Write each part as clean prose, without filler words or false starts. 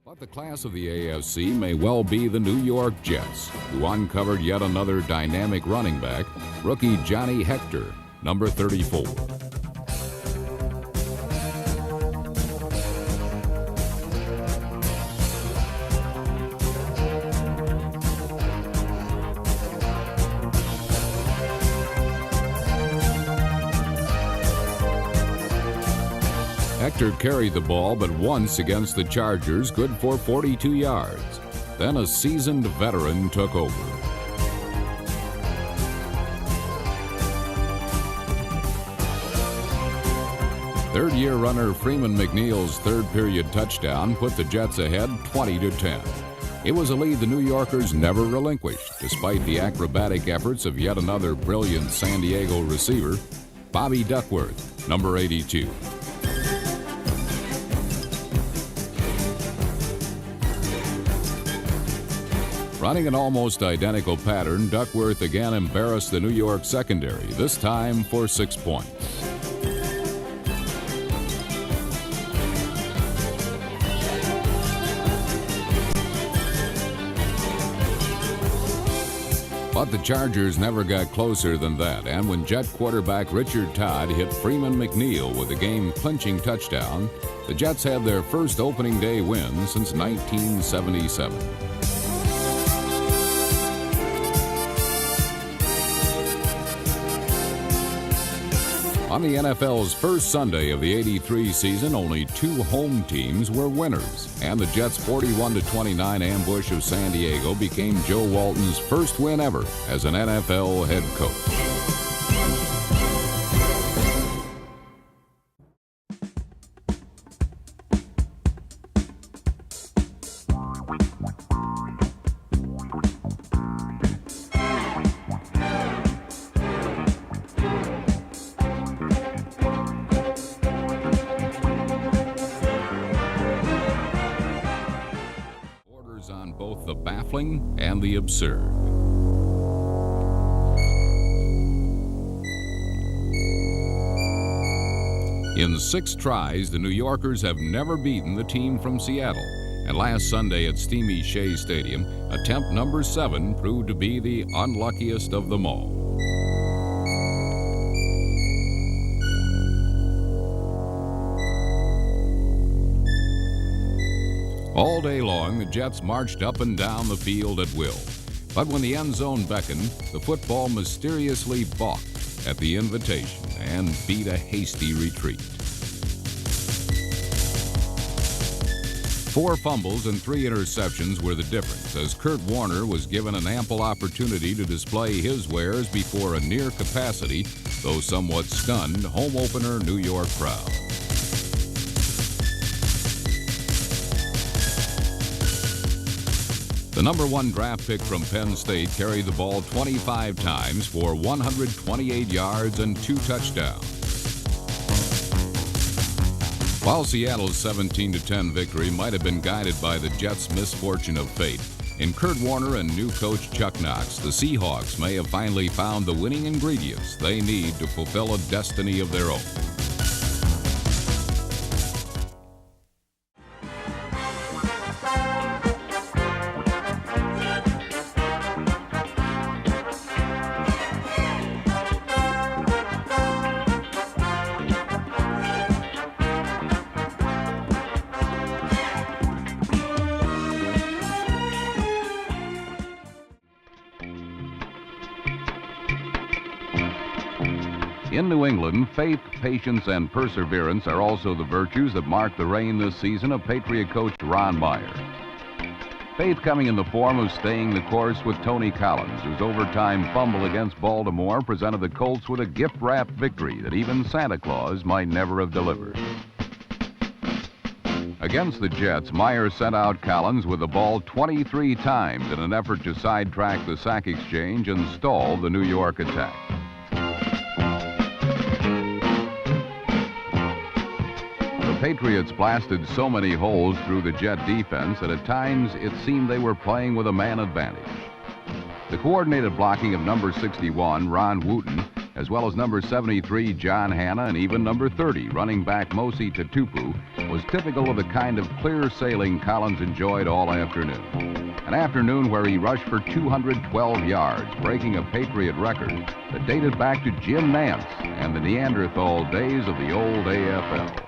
But the class of the AFC may well be the New York Jets, who uncovered yet another dynamic running back, rookie Johnny Hector, number 34. Hector carried the ball but once against the Chargers, good for 42 yards. Then a seasoned veteran took over. Third-year runner Freeman McNeil's third-period touchdown put the Jets ahead 20-10. It was a lead the New Yorkers never relinquished, despite the acrobatic efforts of yet another brilliant San Diego receiver, Bobby Duckworth, number 82. Running an almost identical pattern, Duckworth again embarrassed the New York secondary, this time for 6 points. But the Chargers never got closer than that, and when Jet quarterback Richard Todd hit Freeman McNeil with a game-clinching touchdown, the Jets had their first opening day win since 1977. On the NFL's first Sunday of the '83 season, only two home teams were winners, and the Jets' 41-29 ambush of San Diego became Joe Walton's first win ever as an NFL head coach. On both the baffling and the absurd. In 6 tries, the New Yorkers have never beaten the team from Seattle, and last Sunday at steamy Shea Stadium, attempt number 7 proved to be the unluckiest of them all. All day long, the Jets marched up and down the field at will. But when the end zone beckoned, the football mysteriously balked at the invitation and beat a hasty retreat. 4 fumbles and 3 interceptions were the difference, as Kurt Warner was given an ample opportunity to display his wares before a near-capacity, though somewhat stunned, home opener New York crowd. The number 1 draft pick from Penn State carried the ball 25 times for 128 yards and 2 touchdowns. While Seattle's 17-10 victory might have been guided by the Jets' misfortune of fate, in Kurt Warner and new coach Chuck Knox, the Seahawks may have finally found the winning ingredients they need to fulfill a destiny of their own. In New England, faith, patience, and perseverance are also the virtues that mark the reign this season of Patriot coach Ron Meyer. Faith coming in the form of staying the course with Tony Collins, whose overtime fumble against Baltimore presented the Colts with a gift-wrapped victory that even Santa Claus might never have delivered. Against the Jets, Meyer sent out Collins with the ball 23 times in an effort to sidetrack the sack exchange and stall the New York attack. The Patriots blasted so many holes through the Jet defense that at times it seemed they were playing with a man advantage. The coordinated blocking of number 61, Ron Wooten, as well as number 73, John Hanna, and even number 30, running back Mosi Tatupu, was typical of the kind of clear sailing Collins enjoyed all afternoon. An afternoon where he rushed for 212 yards, breaking a Patriot record that dated back to Jim Nance and the Neanderthal days of the old AFL.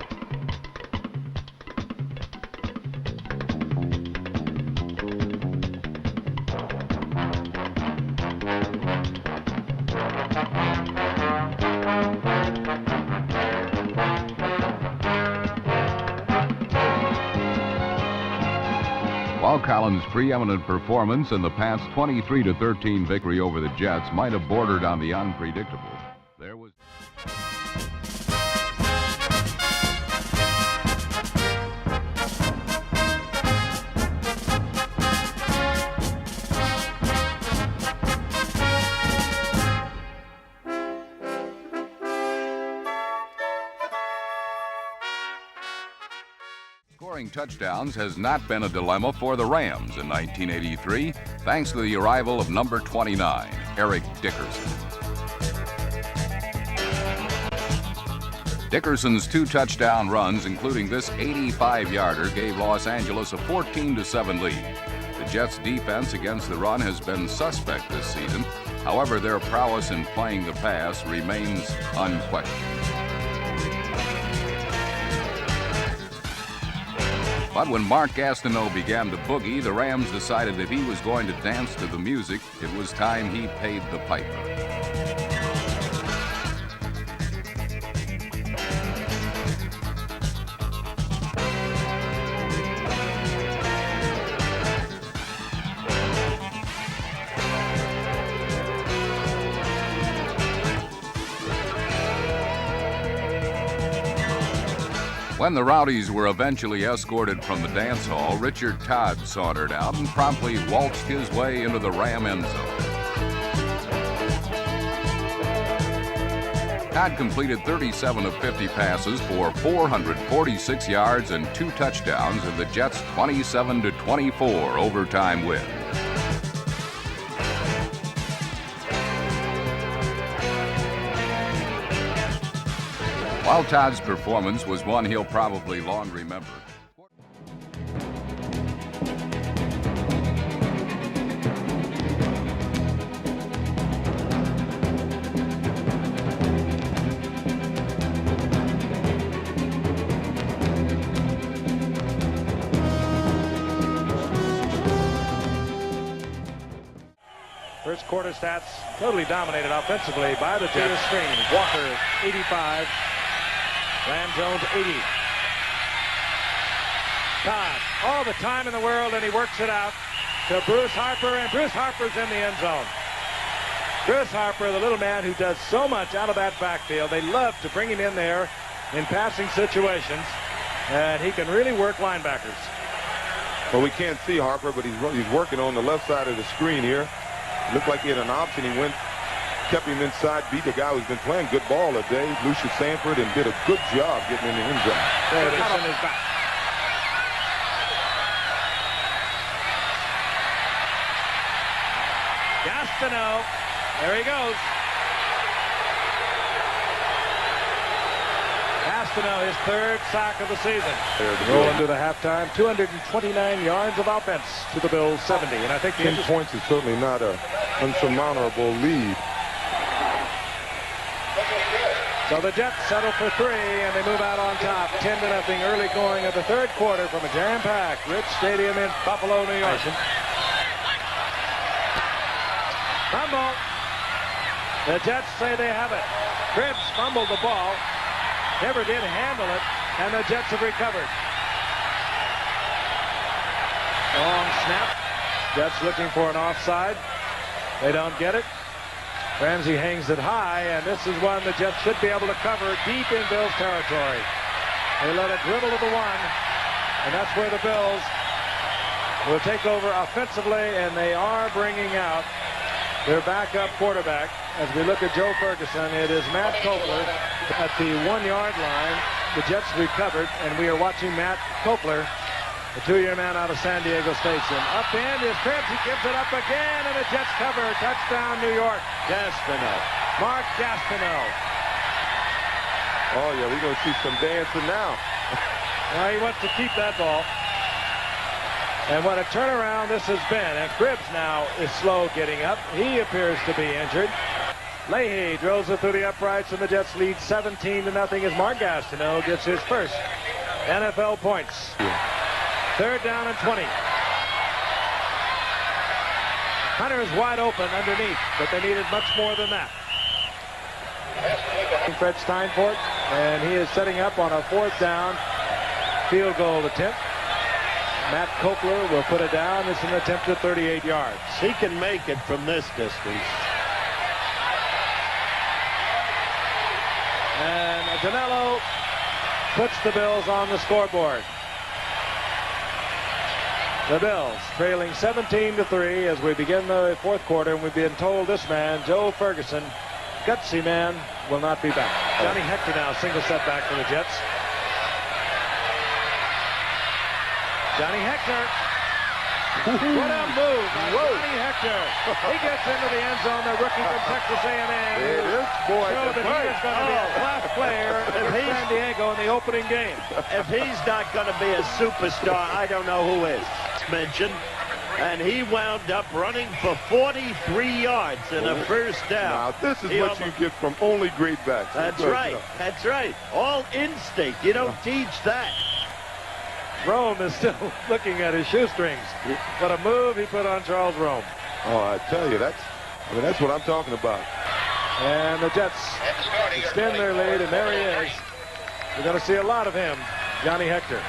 While Collins' preeminent performance in the Pats' 23-13 victory over the Jets might have bordered on the unpredictable, there was... Scoring touchdowns has not been a dilemma for the Rams in 1983, thanks to the arrival of number 29, Eric Dickerson. Dickerson's 2 touchdown runs, including this 85-yarder, gave Los Angeles a 14-7 lead. The Jets' defense against the run has been suspect this season. However, their prowess in playing the pass remains unquestioned. But when Mark Gastineau began to boogie, the Rams decided if he was going to dance to the music, it was time he paid the piper. When the Rowdies were eventually escorted from the dance hall, Richard Todd sauntered out and promptly waltzed his way into the Ram end zone. Todd completed 37 of 50 passes for 446 yards and 2 touchdowns in the Jets' 27-24 overtime win. While Todd's performance was one he'll probably long remember. First quarter stats totally dominated offensively by the Jets. Screen. Walker, 85. Ram Jones, 80. Todd, all the time in the world, and he works it out to Bruce Harper, and Bruce Harper's in the end zone. Bruce Harper, the little man who does so much out of that backfield. They love to bring him in there in passing situations, and he can really work linebackers. Well, we can't see Harper, but he's working on the left side of the screen here. Looked like he had an option. He kept him inside, beat the guy who's been playing good ball today, Lucius Sanford, and did a good job getting in the end zone. There it is in his back. Gastineau, there he goes. Gastineau, his 3rd sack of the season. Rolling to the halftime, 229 yards of offense to the Bills' 70. And I think 10 points is certainly not an unsurmountable lead. So the Jets settle for 3, and they move out on top, 10-0 early going of the 3rd quarter from a jam-packed Rich Stadium in Buffalo, New York. Fumble. The Jets say they have it. Cribbs fumbled the ball, never did handle it, and the Jets have recovered. Long snap. Jets looking for an offside. They don't get it. Ramsey hangs it high, and this is one the Jets should be able to cover deep in Bills territory. They let it dribble to the 1, and that's where the Bills will take over offensively, and they are bringing out their backup quarterback. As we look at Joe Ferguson, it is Matt Kopler at the 1-yard line. The Jets recovered, and we are watching Matt Kopler, the 2-year man out of San Diego Station. Up in is Cribbs. He gives it up again, and the Jets cover. Touchdown, New York. Gastineau. Mark Gastineau. Oh, yeah, we're going to see some dancing now. Well, he wants to keep that ball. And what a turnaround this has been. And Cribbs now is slow getting up. He appears to be injured. Leahy drills it through the uprights, and the Jets lead 17-0 as Mark Gastineau gets his first NFL points. 3rd down and 20. Hunter's wide open underneath, but they needed much more than that. Fred Steinfort, and he is setting up on a 4th down field goal attempt. Matt Kopler will put it down. It's an attempt at 38 yards. He can make it from this distance. And Danilo puts the Bills on the scoreboard. The Bills trailing 17-3 as we begin the 4th quarter, and we've been told this man, Joe Ferguson, gutsy man, will not be back. Johnny Hector now, single setback for the Jets. Johnny Hector. What a move by Johnny Hector. He gets into the end zone, the rookie from Texas A&M. It is, boy. Showed that he is going to be a class player in San Diego in the opening game. If he's not going to be a superstar, I don't know who is. Mentioned, and he wound up running for 43 yards in a first down. Now, this is what you get from only great backs. That's right. That's right. All instinct. You don't teach that. Rome is still looking at his shoestrings. What a move he put on Charles Rome. Oh, I tell you, that's what I'm talking about. And the Jets extend their lead, and there he is. We're going to see a lot of him, Johnny Hector.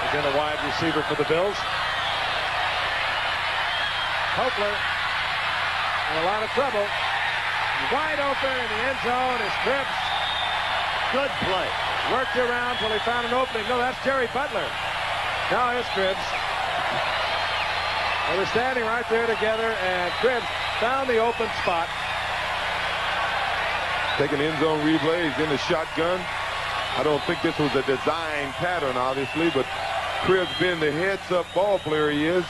Again, a wide receiver for the Bills. Hopler in a lot of trouble. Wide open in the end zone is Cribbs. Good play. Worked around till he found an opening. No, that's Jerry Butler. Now here's Cribbs. Well, they're standing right there together, and Cribbs found the open spot. Taking end zone replay. He's in the shotgun. I don't think this was a design pattern, obviously, but Cribbs, being the heads-up ball player he is,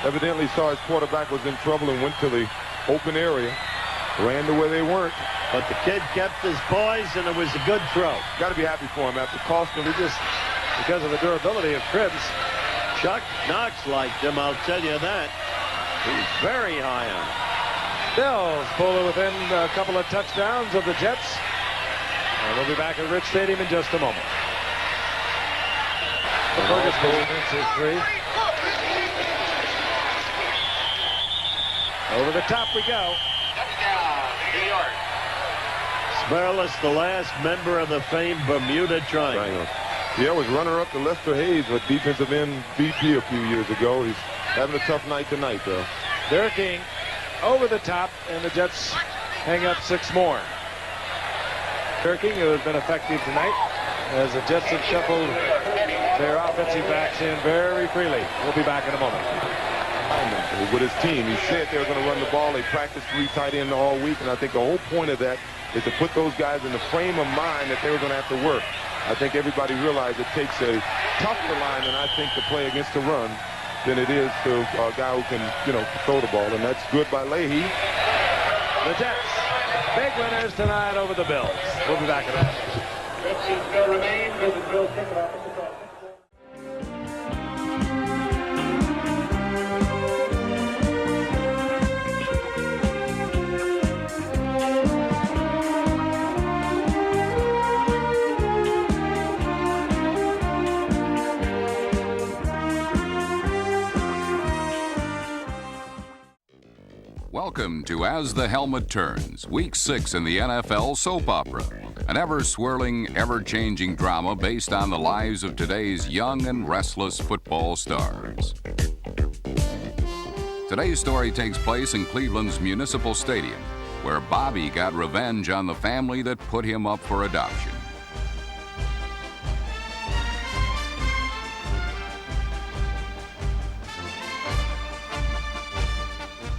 evidently saw his quarterback was in trouble and went to the open area, ran to where they weren't. But the kid kept his poise, and it was a good throw. Got to be happy for him after costing him. Just because of the durability of Cribbs. Chuck Knox liked him, I'll tell you that. He's very high on him. Bills pull within a couple of touchdowns of the Jets. And we'll be back at Rich Stadium in just a moment. Ferguson hits his 3. Over the top we go. New York. Smerlis, the last member of the famed Bermuda Triangle. Yeah, was runner-up to Lester Hayes, a defensive end VP a few years ago. He's having a tough night tonight, though. Derek King over the top, and the Jets hang up 6 more. Derek King, who has been effective tonight, as the Jets have shuffled their offensive backs in very freely. We'll be back in a moment. With his team, he said they were going to run the ball. They practiced 3 tight ends all week, and I think the whole point of that is to put those guys in the frame of mind that they were going to have to work. I think everybody realized it takes a tougher lineman, I think, to play against the run than it is to a guy who can, throw the ball, and that's good by Leahy. The Jets, big winners tonight over the Bills. We'll be back in a moment. Jets still remain with the Bills kicking off at the top. Welcome to As the Helmet Turns, Week 6 in the NFL soap opera, an ever-swirling, ever-changing drama based on the lives of today's young and restless football stars. Today's story takes place in Cleveland's Municipal Stadium, where Bobby got revenge on the family that put him up for adoption.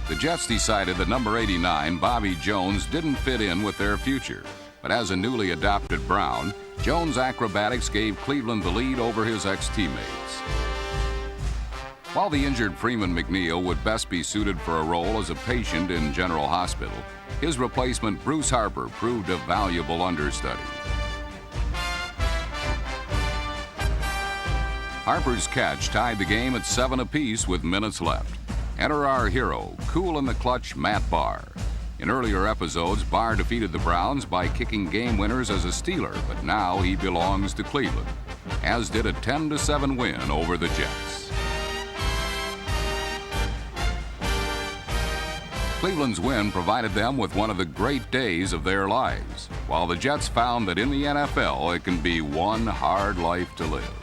The Jets decided that number 89, Bobby Jones, didn't fit in with their future. But as a newly adopted Brown, Jones' acrobatics gave Cleveland the lead over his ex-teammates. While the injured Freeman McNeil would best be suited for a role as a patient in General Hospital, his replacement, Bruce Harper, proved a valuable understudy. Harper's catch tied the game at 7 apiece with minutes left. Enter our hero, cool in the clutch, Matt Barr. In earlier episodes, Barr defeated the Browns by kicking game winners as a Steeler, but now he belongs to Cleveland, as did a 10-7 win over the Jets. Cleveland's win provided them with one of the great days of their lives, while the Jets found that in the NFL it can be one hard life to live.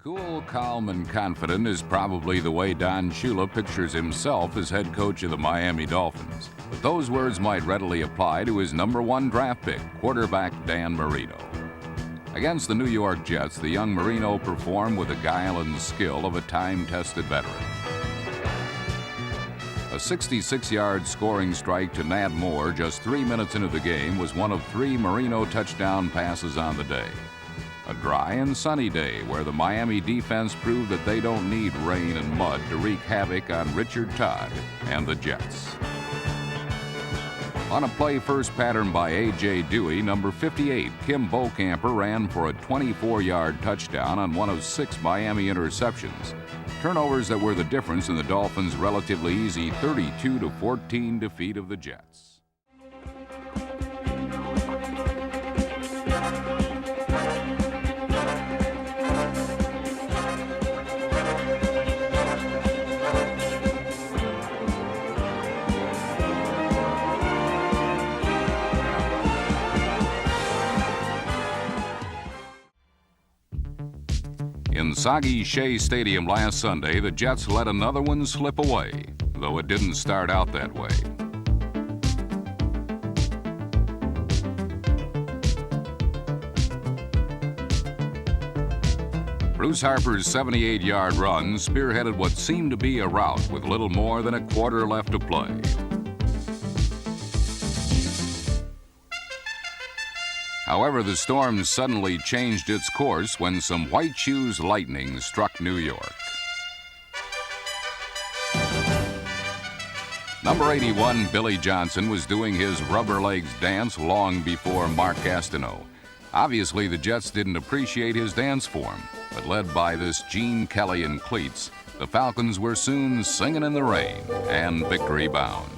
Cool, calm, and confident is probably the way Don Shula pictures himself as head coach of the Miami Dolphins. But those words might readily apply to his #1 draft pick, quarterback Dan Marino. Against the New York Jets, the young Marino performed with the guile and skill of a time-tested veteran. A 66-yard scoring strike to Nat Moore just 3 minutes into the game was one of 3 Marino touchdown passes on the day. A dry and sunny day where the Miami defense proved that they don't need rain and mud to wreak havoc on Richard Todd and the Jets. On a play-first pattern by A.J. Dewey, number 58, Kim Bocamper ran for a 24-yard touchdown on one of 6 Miami interceptions. Turnovers that were the difference in the Dolphins' relatively easy 32-14 defeat of the Jets. In soggy Shea Stadium last Sunday, the Jets let another one slip away, though it didn't start out that way. Bruce Harper's 78-yard run spearheaded what seemed to be a rout with little more than a quarter left to play. However, the storm suddenly changed its course when some white shoes lightning struck New York. Number 81, Billy Johnson, was doing his rubber legs dance long before Mark Gastineau. Obviously, the Jets didn't appreciate his dance form, but led by this Gene Kelly in cleats, the Falcons were soon singing in the rain and victory bound.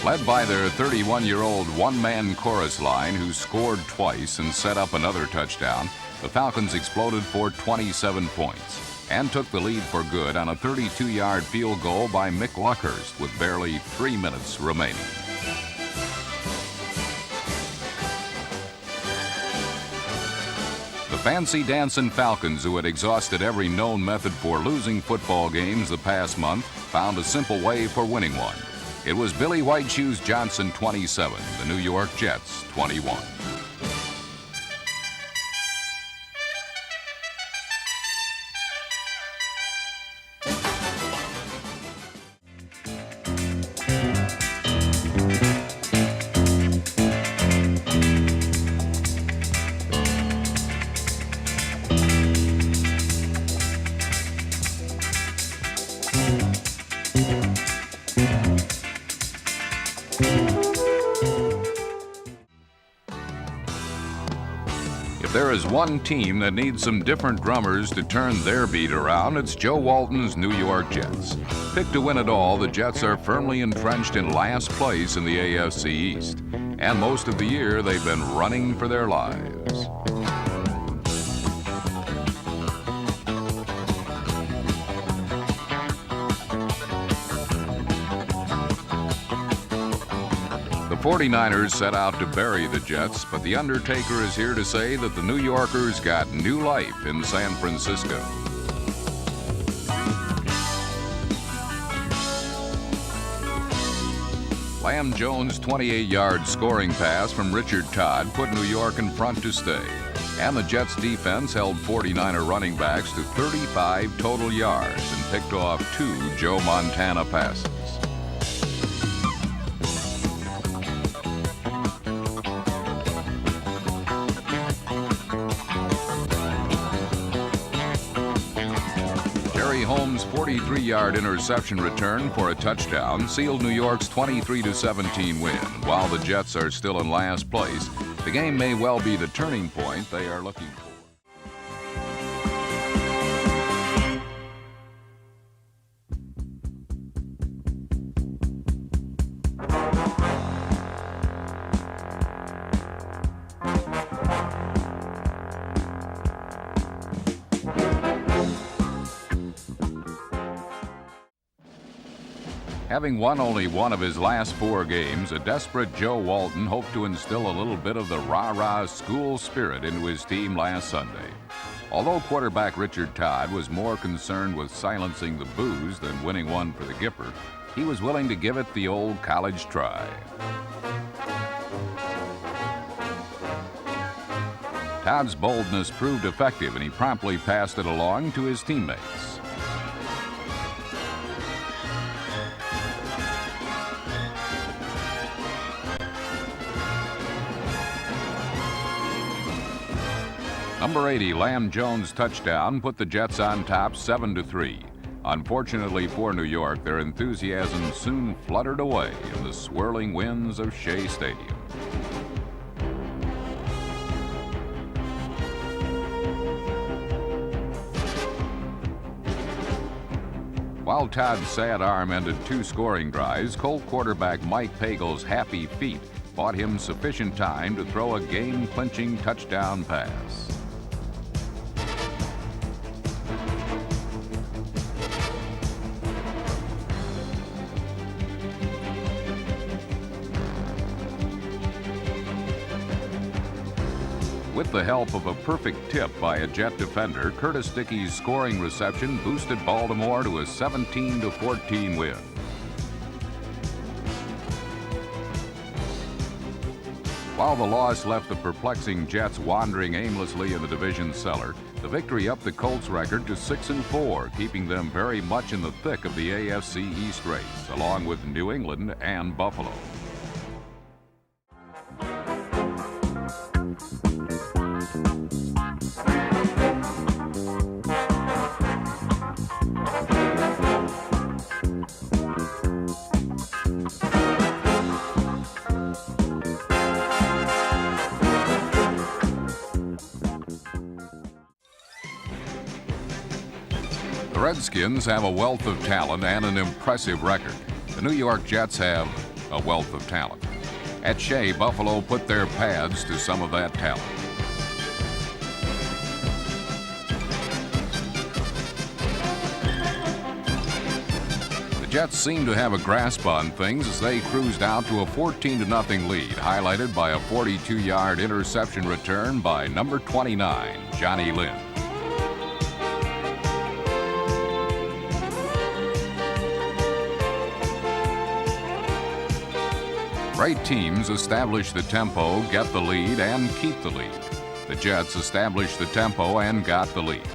Led by their 31-year-old one-man chorus line who scored twice and set up another touchdown, the Falcons exploded for 27 points and took the lead for good on a 32-yard field goal by Mick Luckhurst with barely 3 minutes remaining. The fancy dancing Falcons, who had exhausted every known method for losing football games the past month, found a simple way for winning one. It was Billy White Shoes Johnson 27, the New York Jets 21. There is one team that needs some different drummers to turn their beat around. It's Joe Walton's New York Jets. Picked to win it all, the Jets are firmly entrenched in last place in the AFC East. And most of the year, they've been running for their lives. 49ers set out to bury the Jets, but the Undertaker is here to say that the New Yorkers got new life in San Francisco. Lamb Jones' 28-yard scoring pass from Richard Todd put New York in front to stay, and the Jets defense held 49er running backs to 35 total yards and picked off 2 Joe Montana passes. Holmes' 43-yard interception return for a touchdown sealed New York's 23-17 win. While the Jets are still in last place, the game may well be the turning point they are looking for. Having won only one of his last 4 games, a desperate Joe Walton hoped to instill a little bit of the rah-rah school spirit into his team last Sunday. Although quarterback Richard Todd was more concerned with silencing the boos than winning one for the Gipper, he was willing to give it the old college try. Todd's boldness proved effective, and he promptly passed it along to his teammates. Number 80, Lamb Jones' touchdown put the Jets on top 7-3. Unfortunately for New York, their enthusiasm soon fluttered away in the swirling winds of Shea Stadium. While Todd's sad arm ended 2 scoring drives, Colt quarterback Mike Pagel's happy feet bought him sufficient time to throw a game-clinching touchdown pass. With the help of a perfect tip by a Jet defender, Curtis Dickey's scoring reception boosted Baltimore to a 17-14 win. While the loss left the perplexing Jets wandering aimlessly in the division cellar, the victory upped the Colts' record to 6-4, keeping them very much in the thick of the AFC East race, along with New England and Buffalo. The Redskins have a wealth of talent and an impressive record. The New York Jets have a wealth of talent. At Shea, Buffalo put their pads to some of that talent. The Jets seemed to have a grasp on things as they cruised out to a 14-0 lead, highlighted by a 42-yard interception return by number 29, Johnny Lynn. Great teams establish the tempo, get the lead, and keep the lead. The Jets established the tempo and got the lead.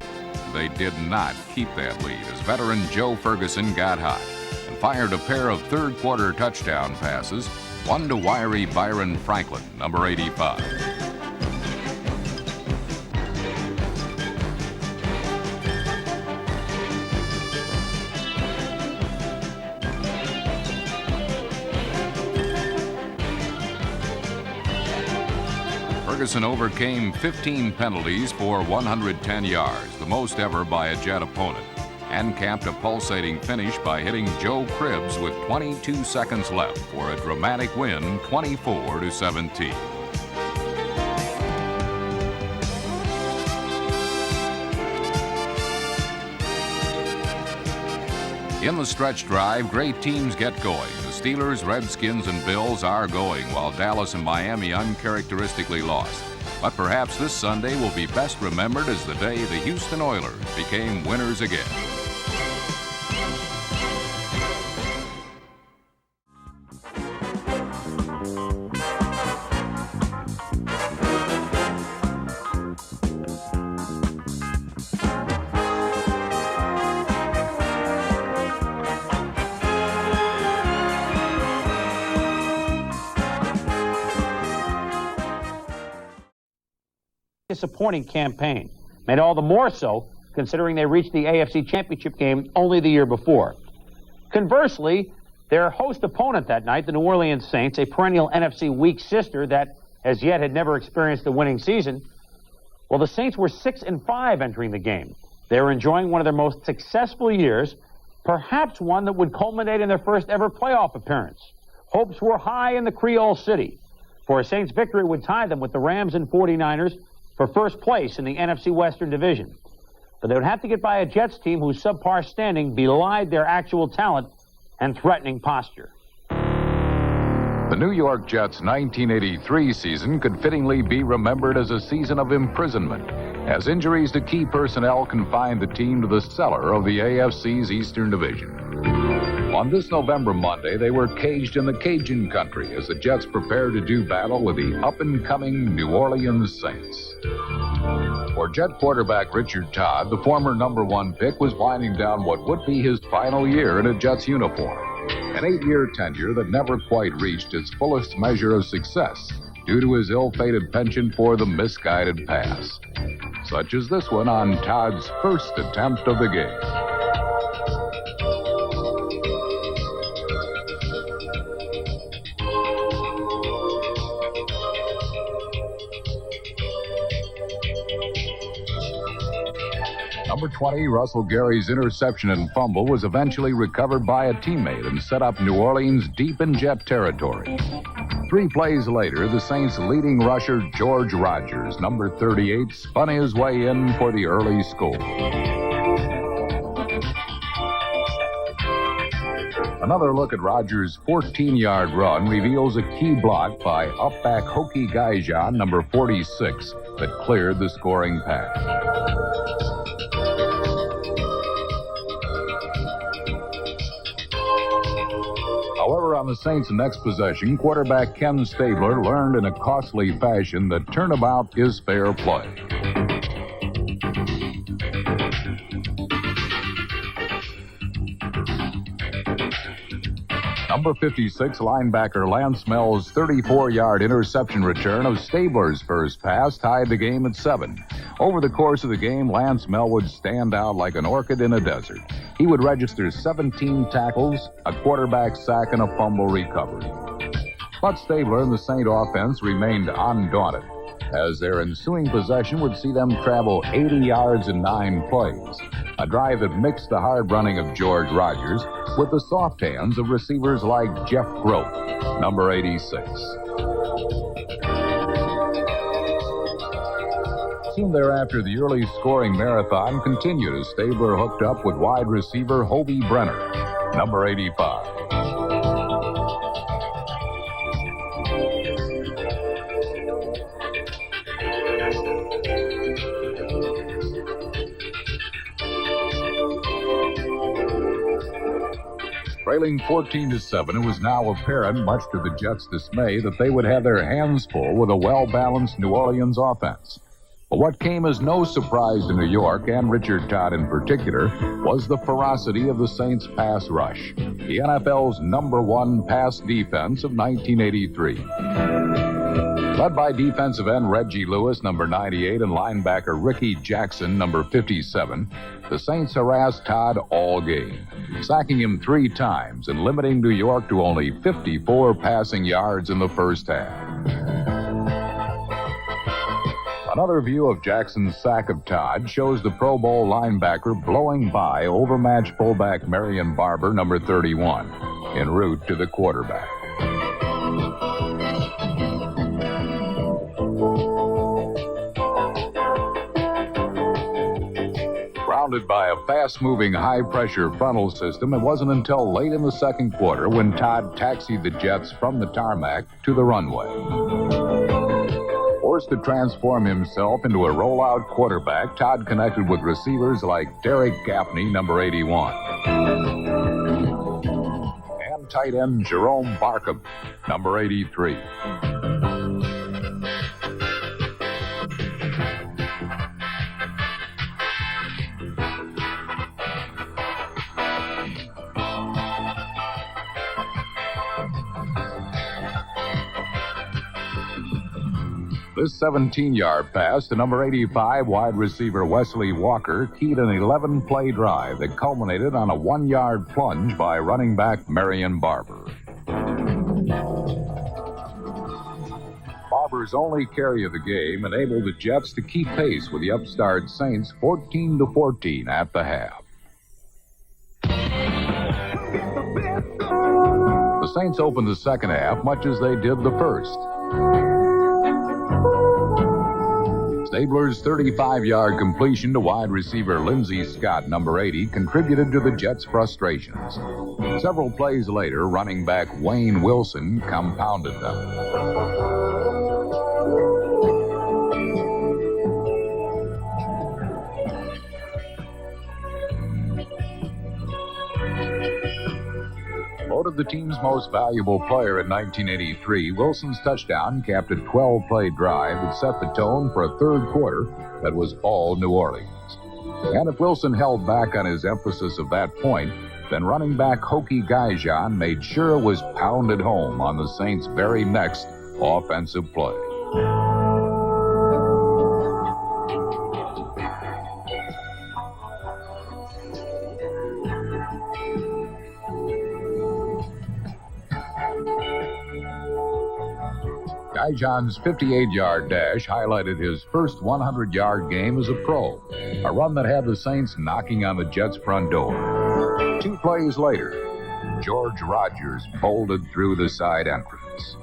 They did not keep that lead as veteran Joe Ferguson got hot and fired a pair of third-quarter touchdown passes, one to wiry Byron Franklin, number 85. Ferguson overcame 15 penalties for 110 yards, the most ever by a Jet opponent, and capped a pulsating finish by hitting Joe Cribbs with 22 seconds left for a dramatic win, 24-17. In the stretch drive, great teams get going. The Steelers, Redskins, and Bills are going, while Dallas and Miami uncharacteristically lost. But perhaps this Sunday will be best remembered as the day the Houston Oilers became winners again. Disappointing campaign, made all the more so considering they reached the AFC Championship game only the year before. Conversely, their host opponent that night, the New Orleans Saints, a perennial NFC weak sister that as yet had never experienced a winning season, well, the Saints were 6-5 entering the game. They were enjoying one of their most successful years, perhaps one that would culminate in their first ever playoff appearance. Hopes were high in the Creole City, for a Saints victory would tie them with the Rams and 49ers for first place in the NFC Western Division. But they would have to get by a Jets team whose subpar standing belied their actual talent and threatening posture. The New York Jets' 1983 season could fittingly be remembered as a season of imprisonment, as injuries to key personnel confined the team to the cellar of the AFC's Eastern Division. On this November Monday, they were caged in the Cajun country as the Jets prepared to do battle with the up-and-coming New Orleans Saints. For Jet quarterback Richard Todd, the former #1 pick was winding down what would be his final year in a Jets uniform, an 8-year tenure that never quite reached its fullest measure of success due to his ill-fated penchant for the misguided pass, such as this one on Todd's first attempt of the game. Number 20, Russell Gary's interception and fumble was eventually recovered by a teammate and set up New Orleans deep in Jet territory. 3 plays later, the Saints' leading rusher, George Rogers, number 38, spun his way in for the early score. Another look at Rogers' 14-yard run reveals a key block by upback Hokie Gaijan, number 46, that cleared the scoring path. However, on the Saints' next possession, quarterback Ken Stabler learned in a costly fashion that turnabout is fair play. Number 56, linebacker Lance Mell's 34-yard interception return of Stabler's first pass tied the game at 7. Over the course of the game, Lance Mell would stand out like an orchid in a desert. He would register 17 tackles, a quarterback sack, and a fumble recovery. But Stabler and the Saint offense remained undaunted, as their ensuing possession would see them travel 80 yards in 9 plays, a drive that mixed the hard running of George Rogers with the soft hands of receivers like Jeff Grote, number 86. Soon thereafter, the early scoring marathon continued as Stabler hooked up with wide receiver Hobie Brenner, number 85. Trailing 14-7, it was now apparent, much to the Jets' dismay, that they would have their hands full with a well-balanced New Orleans offense. But what came as no surprise to New York, and Richard Todd in particular, was the ferocity of the Saints' pass rush, the NFL's #1 pass defense of 1983. Led by defensive end Reggie Lewis, number 98, and linebacker Ricky Jackson, number 57, the Saints harassed Todd all game, sacking him 3 times and limiting New York to only 54 passing yards in the first half. Another view of Jackson's sack of Todd shows the Pro Bowl linebacker blowing by overmatched fullback Marion Barber, number 31, en route to the quarterback. Surrounded by a fast-moving, high-pressure frontal system, it wasn't until late in the second quarter when Todd taxied the Jets from the tarmac to the runway. Forced to transform himself into a rollout quarterback, Todd connected with receivers like Derek Gaffney, number 81, and tight end Jerome Barkham, number 83. This 17-yard pass to number 85 wide receiver Wesley Walker keyed an 11-play drive that culminated on a 1-yard plunge by running back Marion Barber. Barber's only carry of the game enabled the Jets to keep pace with the upstart Saints 14-14 at the half. The Saints opened the second half much as they did the first. Stabler's 35-yard completion to wide receiver Lindsey Scott, number 80, contributed to the Jets' frustrations. Several plays later, running back Wayne Wilson compounded them. Voted the team's most valuable player in 1983, Wilson's touchdown capped a 12-play drive that set the tone for a third quarter that was all New Orleans. And if Wilson held back on his emphasis of that point, then running back Hokie Gaijan made sure it was pounded home on the Saints' very next offensive play. Gaijan's 58-yard dash highlighted his first 100-yard game as a pro, a run that had the Saints knocking on the Jets' front door. 2 plays later, George Rogers bolted through the side entrance.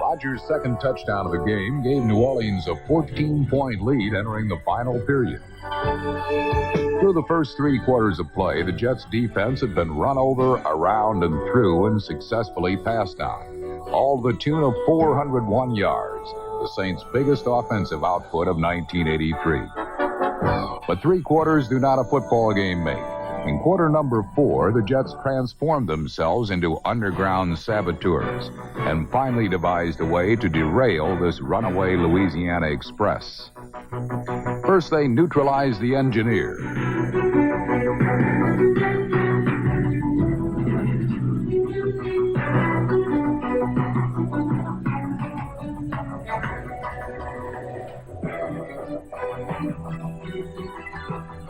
Rogers' second touchdown of the game gave New Orleans a 14-point lead entering the final period. Through the first 3 quarters of play, the Jets' defense had been run over, around, and through and successfully passed on, all to the tune of 401 yards, the Saints' biggest offensive output of 1983. But 3 quarters do not a football game make. In quarter number 4, the Jets transformed themselves into underground saboteurs and finally devised a way to derail this runaway Louisiana Express. First, they neutralized the engineer.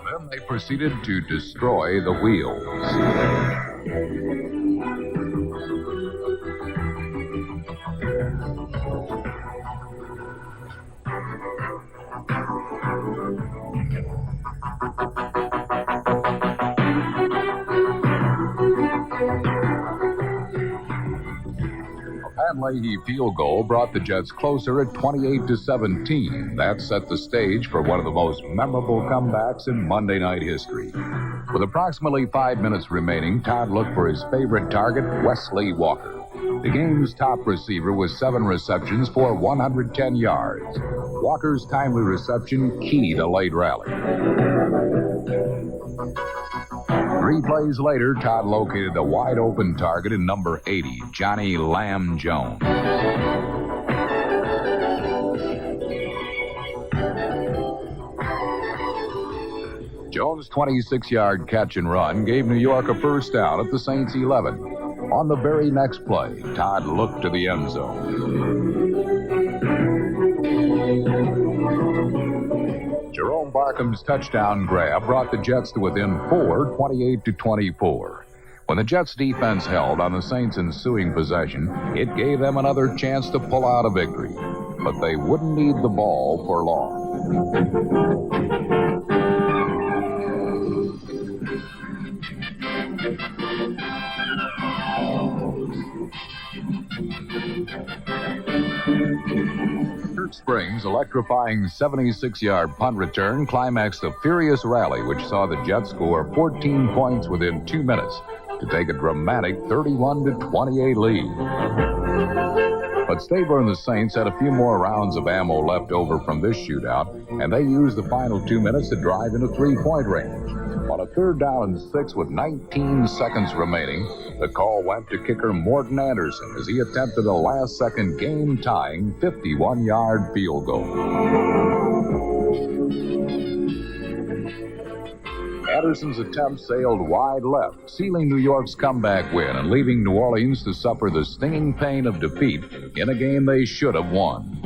Then they proceeded to destroy the wheels. Leahy field goal brought the Jets closer at 28-17. That set the stage for one of the most memorable comebacks in Monday night history. With approximately 5 minutes remaining, Todd looked for his favorite target, Wesley Walker. The game's top receiver with 7 receptions for 110 yards. Walker's timely reception keyed a late rally. 3 plays later, Todd located a wide-open target in number 80, Johnny Lamb Jones. Jones' 26-yard catch and run gave New York a first down at the Saints' 11. On the very next play, Todd looked to the end zone. Jerome Barkham's touchdown grab brought the Jets to within 4, 28-24. When the Jets' defense held on the Saints' ensuing possession, it gave them another chance to pull out a victory. But they wouldn't need the ball for long. Kirk Springs' electrifying 76-yard punt return climaxed a furious rally which saw the Jets score 14 points within 2 minutes to take a dramatic 31-28 lead. But Stabler and the Saints had a few more rounds of ammo left over from this shootout, and they used the final 2 minutes to drive into three-point range. On a 3rd down and 6 with 19 seconds remaining, the call went to kicker Morton Anderson as he attempted a last-second game-tying 51-yard field goal. Anderson's attempt sailed wide left, sealing New York's comeback win and leaving New Orleans to suffer the stinging pain of defeat in a game they should have won.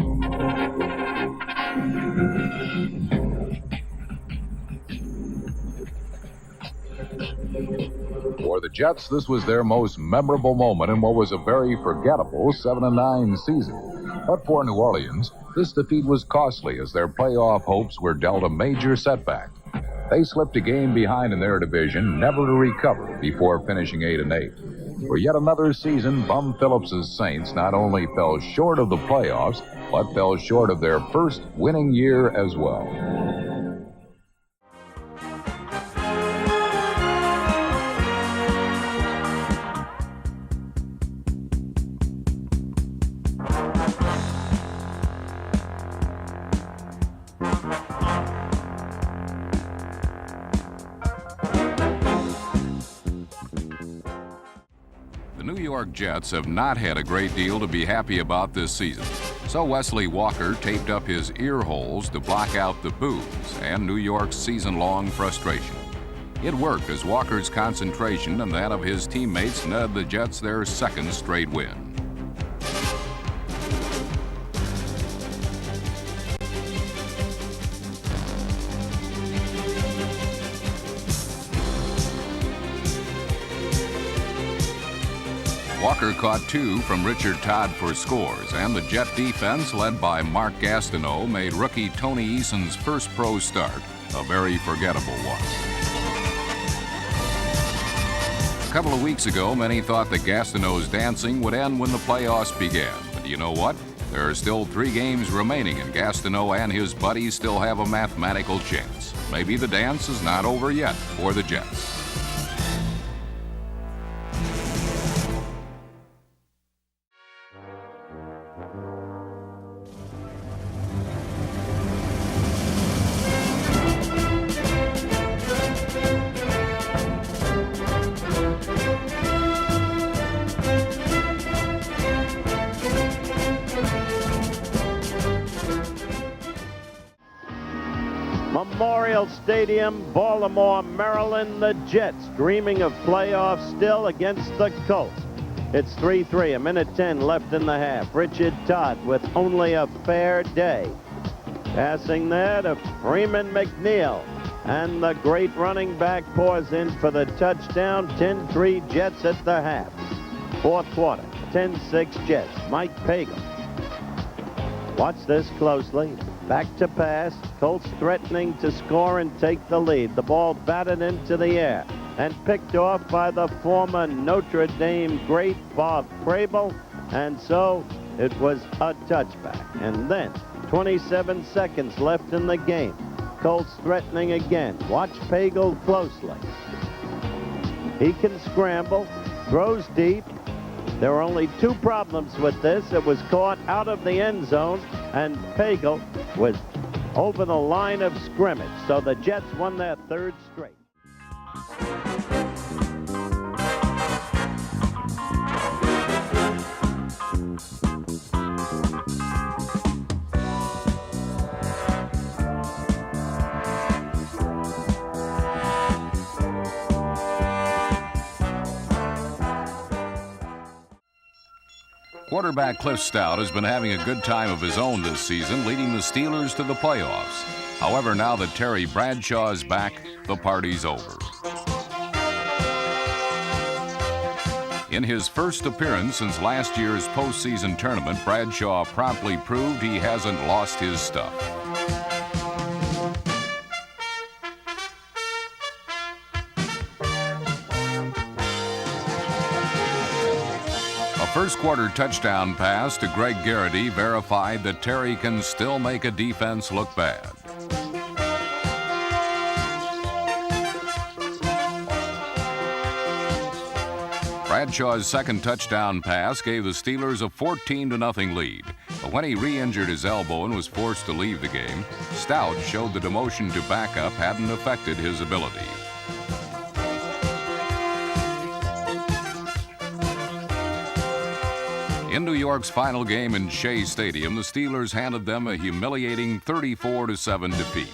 For the Jets, this was their most memorable moment in what was a very forgettable 7-9 season. But for New Orleans, this defeat was costly as their playoff hopes were dealt a major setback. They slipped a game behind in their division, never to recover before finishing 8-8. For yet another season, Bum Phillips' Saints not only fell short of the playoffs, but fell short of their first winning year as well. The New York Jets have not had a great deal to be happy about this season. So Wesley Walker taped up his ear holes to block out the boos and New York's season-long frustration. It worked as Walker's concentration and that of his teammates netted the Jets their second straight win. Walker caught 2 from Richard Todd for scores, and the Jet defense, led by Mark Gastineau, made rookie Tony Eason's first pro start a very forgettable one. A couple of weeks ago, many thought that Gastineau's dancing would end when the playoffs began. But you know what? There are still 3 games remaining, and Gastineau and his buddies still have a mathematical chance. Maybe the dance is not over yet for the Jets. Memorial Stadium, Baltimore, Maryland. The Jets dreaming of playoffs still against the Colts. It's 3-3, a minute 10 left in the half. Richard Todd with only a fair day. Passing there to Freeman McNeil. And the great running back pours in for the touchdown. 10-3 Jets at the half. Fourth quarter, 10-6 Jets. Mike Pagel. Watch this closely. Back to pass. Colts threatening to score and take the lead. The ball batted into the air and picked off by the former Notre Dame great Bob Crable. And so it was a touchback. And then 27 seconds left in the game. Colts threatening again. Watch Pagel closely. He can scramble, throws deep. There were only 2 problems with this. It was caught out of the end zone, and Pagel was over the line of scrimmage. So the Jets won their 3rd straight. Quarterback Cliff Stout has been having a good time of his own this season, leading the Steelers to the playoffs. However, now that Terry Bradshaw is back, the party's over. In his first appearance since last year's postseason tournament, Bradshaw promptly proved he hasn't lost his stuff. A first quarter touchdown pass to Greg Garrity verified that Terry can still make a defense look bad. Bradshaw's second touchdown pass gave the Steelers a 14-0 lead. But when he re-injured his elbow and was forced to leave the game, Stout showed the demotion to backup hadn't affected his ability. In New York's final game in Shea Stadium, the Steelers handed them a humiliating 34-7 defeat.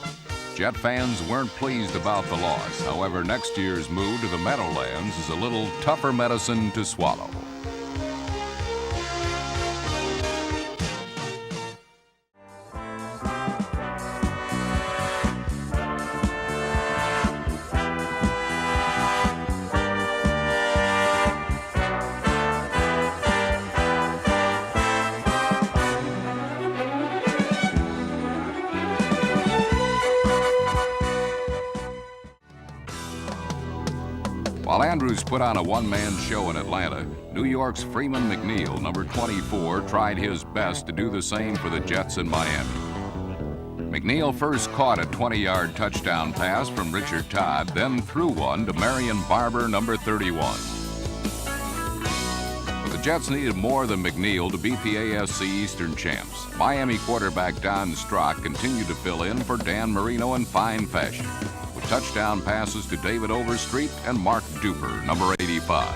Jet fans weren't pleased about the loss. However, next year's move to the Meadowlands is a little tougher medicine to swallow. While Andrews put on a one-man show in Atlanta, New York's Freeman McNeil, number 24, tried his best to do the same for the Jets in Miami. McNeil first caught a 20-yard touchdown pass from Richard Todd, then threw one to Marion Barber, number 31. But the Jets needed more than McNeil to beat the AFC Eastern champs. Miami quarterback Don Strock continued to fill in for Dan Marino in fine fashion, with touchdown passes to David Overstreet and Mark Duper, number 85.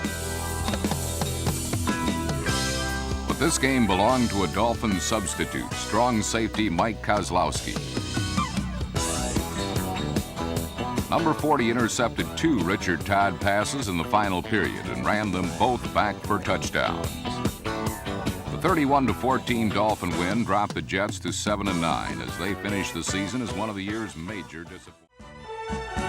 But this game belonged to a Dolphins substitute, strong safety Mike Kozlowski. Number 40 intercepted 2 Richard Todd passes in the final period and ran them both back for touchdowns. The 31-14 Dolphin win dropped the Jets to 7-9 as they finished the season as one of the year's major disappointments.